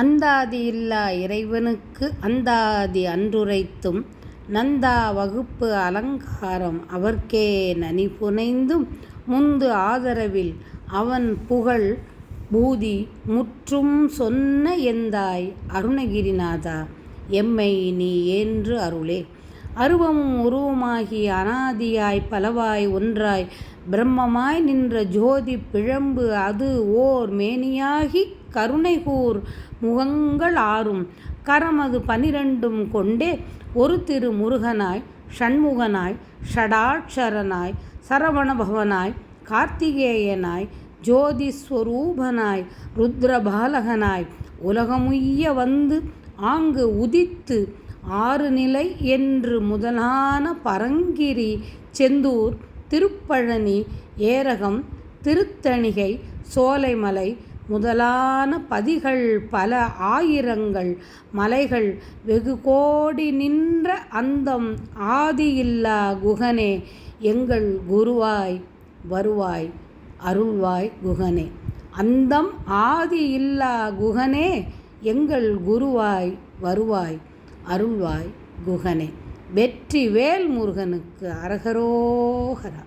அந்தாதி இல்லா இறைவனுக்கு அந்தாதி அன்றுரைத்தும் நந்தா வகுப்பு அலங்காரம் அவர்க்கே நனி புனைந்தும் முந்து ஆதரவில் அவன் புகழ் பூதி முற்றும் சொன்ன எந்தாய் அருணகிரிநாதா எம்மை நீ ஏன்று அருளே. அருவமும் உருவமாகி அனாதியாய் பலவாய் ஒன்றாய் பிரம்மமாய் நின்ற ஜோதி பிழம்பு அது ஓர் மேனியாகி கருணைகூர் முகங்கள் ஆறும் கரமது 12 கொண்டே ஒரு திரு முருகனாய் ஷண்முகனாய் ஷடாட்சரனாய் சரவணபவனாய் கார்த்திகேயனாய் ஜோதி ஸ்வரூபனாய் ருத்ரபாலகனாய் உலகமுய்ய வந்து ஆங்கு உதித்து 6 நிலை என்று முதலான பரங்கிரி செந்தூர் திருப்பழனி ஏரகம் திருத்தணிகை சோலைமலை முதலான பதிகள் பல ஆயிரங்கள் மலைகள் வெகு கோடி நின்ற அந்தம் ஆதியில்லா குகனே எங்கள் குருவாய் வருவாய் அருள்வாய் குகனே. அந்தம் ஆதி இல்லா குகனே எங்கள் குருவாய் வருவாய் அருள்வாய் குகனே. வெற்றி வேல் முருகனுக்கு அரகரோகரா.